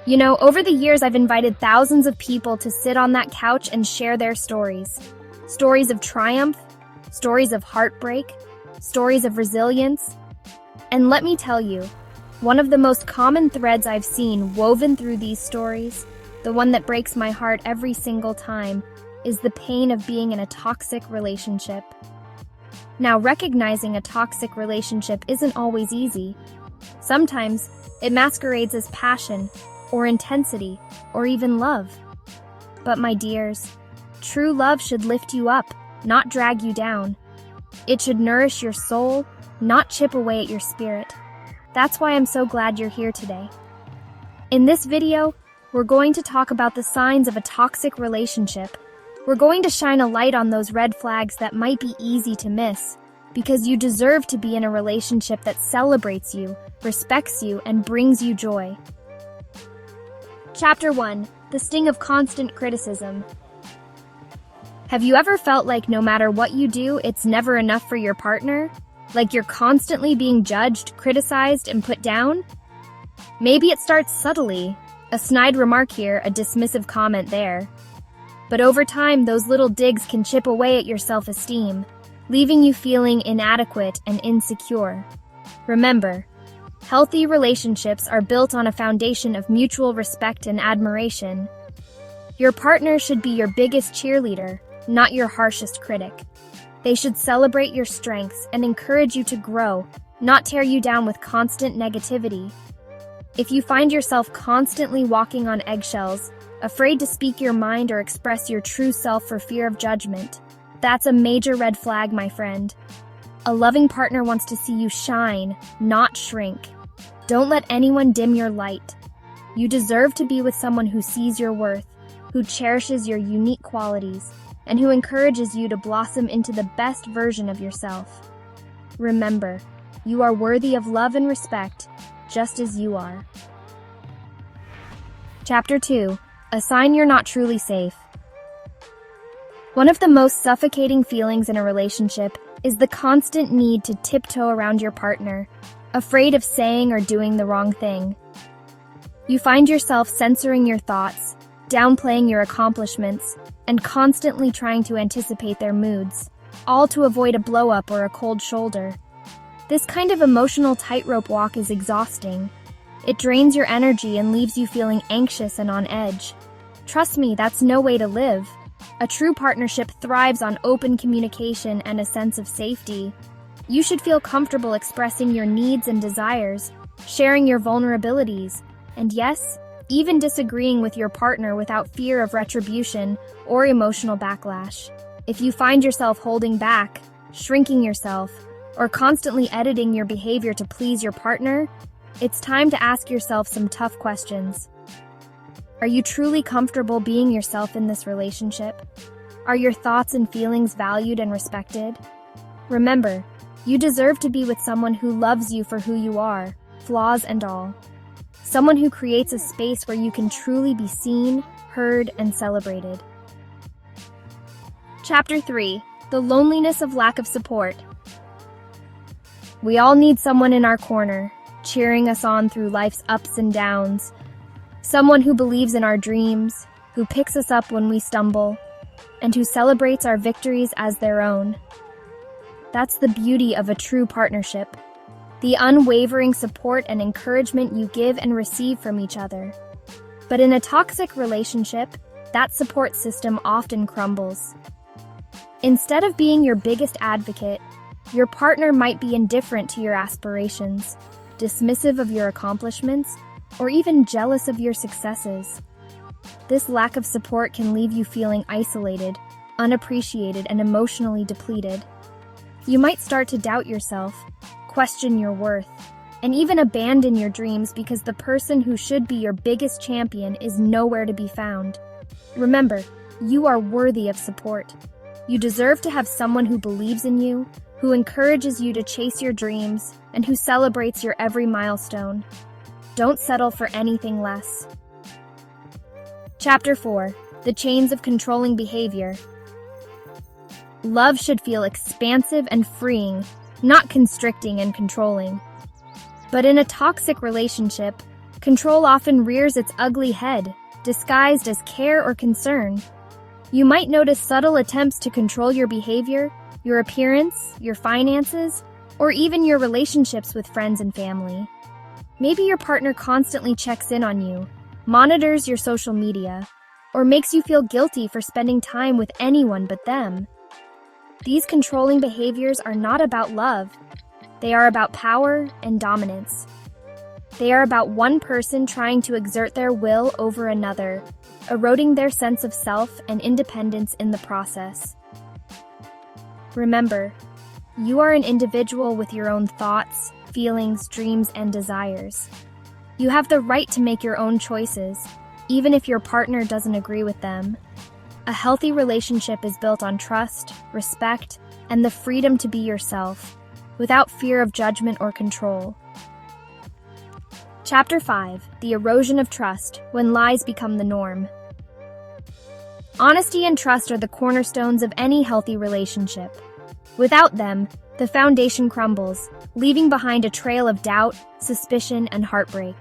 Over the years, I've invited thousands of people to sit on that couch and share their stories. Stories of triumph, stories of heartbreak, stories of resilience. And let me tell you, one of the most common threads I've seen woven through these stories, the one that breaks my heart every single time, is the pain of being in a toxic relationship. Now, recognizing a toxic relationship isn't always easy. Sometimes it masquerades as passion, or intensity, or even love. But my dears, true love should lift you up, not drag you down. It should nourish your soul, not chip away at your spirit. That's why I'm so glad you're here today. In this video, we're going to talk about the signs of a toxic relationship. We're going to shine a light on those red flags that might be easy to miss, because you deserve to be in a relationship that celebrates you, respects you, and brings you joy. Chapter 1. The Sting of Constant Criticism. Have you ever felt like no matter what you do, it's never enough for your partner? Like you're constantly being judged, criticized, and put down? Maybe it starts subtly, a snide remark here, a dismissive comment there. But over time, those little digs can chip away at your self-esteem, leaving you feeling inadequate and insecure. Remember, healthy relationships are built on a foundation of mutual respect and admiration. Your partner should be your biggest cheerleader, not your harshest critic. They should celebrate your strengths and encourage you to grow, not tear you down with constant negativity. If you find yourself constantly walking on eggshells, afraid to speak your mind or express your true self for fear of judgment, that's a major red flag, my friend. A loving partner wants to see you shine, not shrink. Don't let anyone dim your light. You deserve to be with someone who sees your worth, who cherishes your unique qualities, and who encourages you to blossom into the best version of yourself. Remember, you are worthy of love and respect, just as you are. Chapter 2. A Sign You're Not Truly Safe. One of the most suffocating feelings in a relationship is the constant need to tiptoe around your partner, afraid of saying or doing the wrong thing. You find yourself censoring your thoughts, downplaying your accomplishments, and constantly trying to anticipate their moods, all to avoid a blow-up or a cold shoulder. This kind of emotional tightrope walk is exhausting. It drains your energy and leaves you feeling anxious and on edge. Trust me, that's no way to live. A true partnership thrives on open communication and a sense of safety. You should feel comfortable expressing your needs and desires, sharing your vulnerabilities, and yes, even disagreeing with your partner without fear of retribution or emotional backlash. If you find yourself holding back, shrinking yourself, or constantly editing your behavior to please your partner, it's time to ask yourself some tough questions. Are you truly comfortable being yourself in this relationship? Are your thoughts and feelings valued and respected? Remember, you deserve to be with someone who loves you for who you are, flaws and all. Someone who creates a space where you can truly be seen, heard, and celebrated. Chapter 3. The Loneliness of Lack of Support. We all need someone in our corner, cheering us on through life's ups and downs. Someone who believes in our dreams, who picks us up when we stumble, and who celebrates our victories as their own. That's the beauty of a true partnership. The unwavering support and encouragement you give and receive from each other. But in a toxic relationship, that support system often crumbles. Instead of being your biggest advocate, your partner might be indifferent to your aspirations, dismissive of your accomplishments, or even jealous of your successes. This lack of support can leave you feeling isolated, unappreciated, and emotionally depleted. You might start to doubt yourself, question your worth, and even abandon your dreams because the person who should be your biggest champion is nowhere to be found. Remember, you are worthy of support. You deserve to have someone who believes in you, who encourages you to chase your dreams, and who celebrates your every milestone. Don't settle for anything less. Chapter 4. The Chains of Controlling Behavior. Love should feel expansive and freeing, not constricting and controlling. But in a toxic relationship, Control often rears its ugly head, disguised as care or concern. You might notice subtle attempts to control your behavior, your appearance, your finances, or even your relationships with friends and family. Maybe your partner constantly checks in on you, monitors your social media, or makes you feel guilty for spending time with anyone but them. These controlling behaviors are not about love. They are about power and dominance. They are about one person trying to exert their will over another, eroding their sense of self and independence in the process. Remember, you are an individual with your own thoughts, feelings, dreams, and desires. You have the right to make your own choices, even if your partner doesn't agree with them. A healthy relationship is built on trust, respect, and the freedom to be yourself, without fear of judgment or control. Chapter 5: The Erosion of Trust, When Lies Become the Norm. Honesty and trust are the cornerstones of any healthy relationship. Without them, the foundation crumbles, leaving behind a trail of doubt, suspicion, and heartbreak.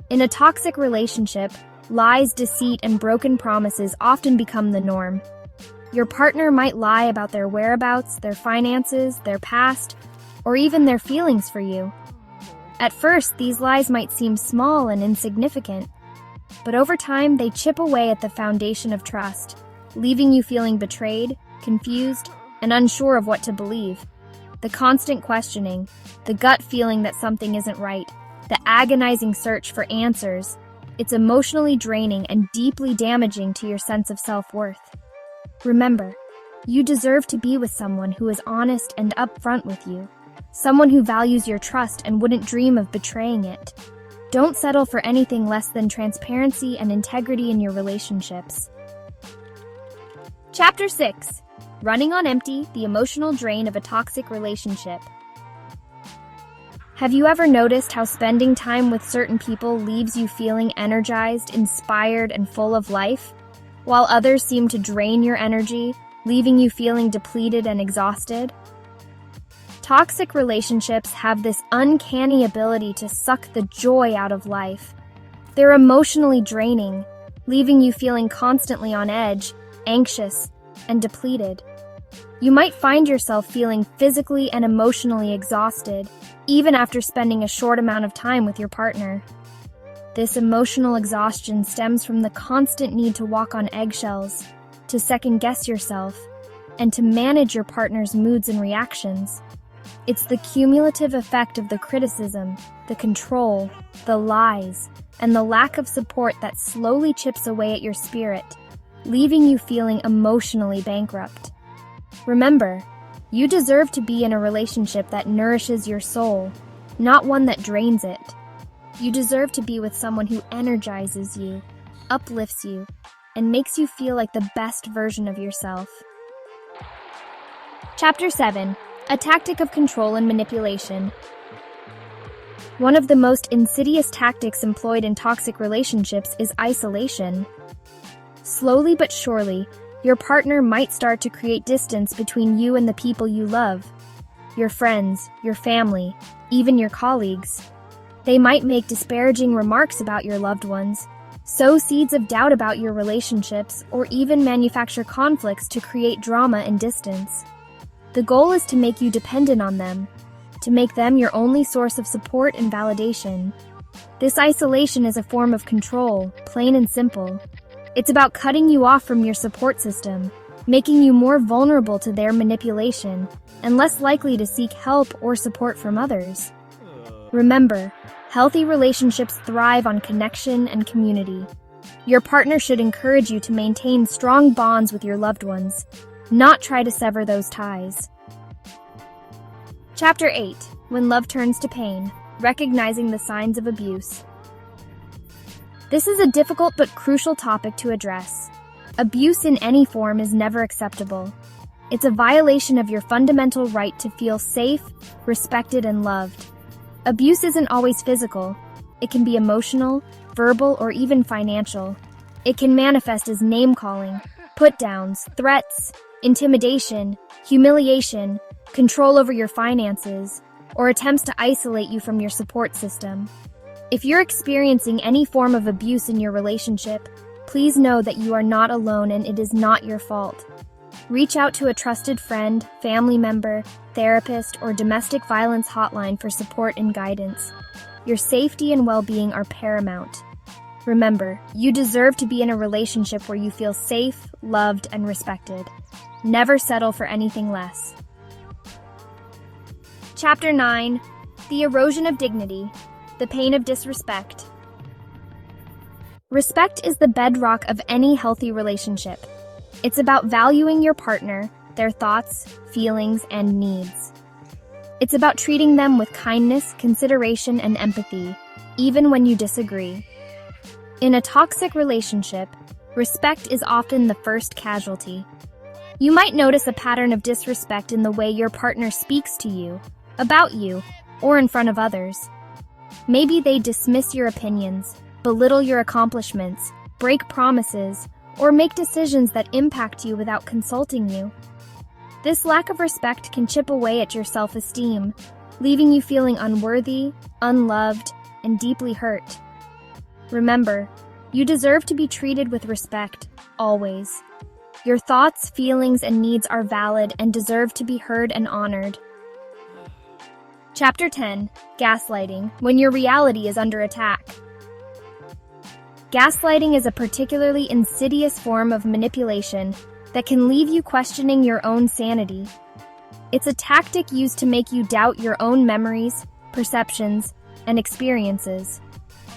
In a toxic relationship, lies, deceit, and broken promises often become the norm. Your partner might lie about their whereabouts, their finances, their past, or even their feelings for you. At first, these lies might seem small and insignificant, but over time they chip away at the foundation of trust, leaving you feeling betrayed, confused, and unsure of what to believe. The constant questioning, the gut feeling that something isn't right, the agonizing search for answers, it's emotionally draining and deeply damaging to your sense of self-worth. Remember, you deserve to be with someone who is honest and upfront with you, someone who values your trust and wouldn't dream of betraying it. Don't settle for anything less than transparency and integrity in your relationships. Chapter 6: Running on Empty, the Emotional Drain of a Toxic Relationship. Have you ever noticed how spending time with certain people leaves you feeling energized, inspired, and full of life, while others seem to drain your energy, leaving you feeling depleted and exhausted? Toxic relationships have this uncanny ability to suck the joy out of life. They're emotionally draining, leaving you feeling constantly on edge, anxious, and depleted. You might find yourself feeling physically and emotionally exhausted, even after spending a short amount of time with your partner. This emotional exhaustion stems from the constant need to walk on eggshells, to second-guess yourself, and to manage your partner's moods and reactions. It's the cumulative effect of the criticism, the control, the lies, and the lack of support that slowly chips away at your spirit, leaving you feeling emotionally bankrupt. Remember, you deserve to be in a relationship that nourishes your soul, not one that drains it. You deserve to be with someone who energizes you, uplifts you, and makes you feel like the best version of yourself. Chapter 7: A Tactic of Control and Manipulation. One of the most insidious tactics employed in toxic relationships is isolation. Slowly but surely, your partner might start to create distance between you and the people you love, your friends, your family, even your colleagues. They might make disparaging remarks about your loved ones, sow seeds of doubt about your relationships, or even manufacture conflicts to create drama and distance. The goal is to make you dependent on them, to make them your only source of support and validation. This isolation is a form of control, plain and simple. It's about cutting you off from your support system, making you more vulnerable to their manipulation, and less likely to seek help or support from others. Remember, healthy relationships thrive on connection and community. Your partner should encourage you to maintain strong bonds with your loved ones, not try to sever those ties. Chapter 8: When Love Turns to Pain, Recognizing the Signs of Abuse. This is a difficult but crucial topic to address. Abuse in any form is never acceptable. It's a violation of your fundamental right to feel safe, respected, and loved. Abuse isn't always physical. It can be emotional, verbal, or even financial. It can manifest as name-calling, put-downs, threats, intimidation, humiliation, control over your finances, or attempts to isolate you from your support system. If you're experiencing any form of abuse in your relationship, please know that you are not alone and it is not your fault. Reach out to a trusted friend, family member, therapist, or domestic violence hotline for support and guidance. Your safety and well-being are paramount. Remember, you deserve to be in a relationship where you feel safe, loved, and respected. Never settle for anything less. Chapter 9. The Erosion of Dignity. The Pain of Disrespect. Respect is the bedrock of any healthy relationship. It's about valuing your partner, their thoughts, feelings, and needs. It's about treating them with kindness, consideration, and empathy, even when you disagree. In a toxic relationship, respect is often the first casualty. You might notice a pattern of disrespect in the way your partner speaks to you, about you, or in front of others. Maybe they dismiss your opinions, belittle your accomplishments, break promises, or make decisions that impact you without consulting you. This lack of respect can chip away at your self-esteem, leaving you feeling unworthy, unloved, and deeply hurt. Remember, you deserve to be treated with respect, always. Your thoughts, feelings, and needs are valid and deserve to be heard and honored. Chapter 10. Gaslighting, when your reality is under attack. Gaslighting is a particularly insidious form of manipulation that can leave you questioning your own sanity. It's a tactic used to make you doubt your own memories, perceptions, and experiences.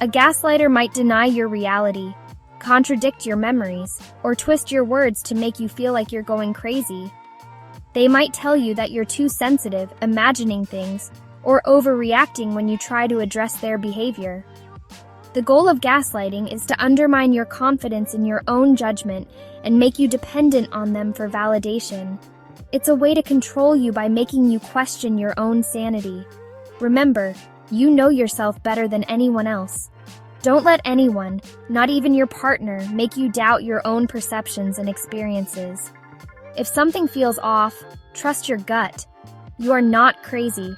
A gaslighter might deny your reality, contradict your memories, or twist your words to make you feel like you're going crazy. They might tell you that you're too sensitive, imagining things, or overreacting when you try to address their behavior. The goal of gaslighting is to undermine your confidence in your own judgment and make you dependent on them for validation. It's a way to control you by making you question your own sanity. Remember, you know yourself better than anyone else. Don't let anyone, not even your partner, make you doubt your own perceptions and experiences. If something feels off, trust your gut. You are not crazy.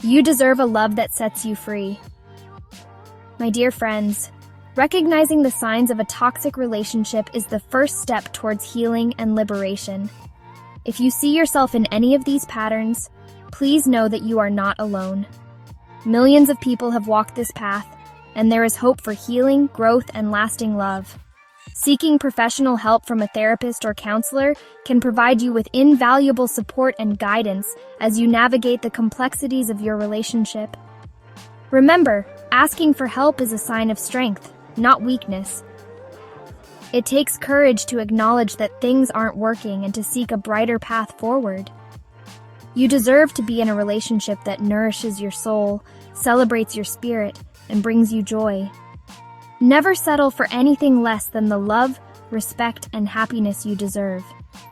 You deserve a love that sets you free. My dear friends, recognizing the signs of a toxic relationship is the first step towards healing and liberation. If you see yourself in any of these patterns, please know that you are not alone. Millions of people have walked this path, and there is hope for healing, growth, and lasting love. Seeking professional help from a therapist or counselor can provide you with invaluable support and guidance as you navigate the complexities of your relationship. Remember, asking for help is a sign of strength, not weakness. It takes courage to acknowledge that things aren't working and to seek a brighter path forward. You deserve to be in a relationship that nourishes your soul, celebrates your spirit, and brings you joy. Never settle for anything less than the love, respect, and happiness you deserve.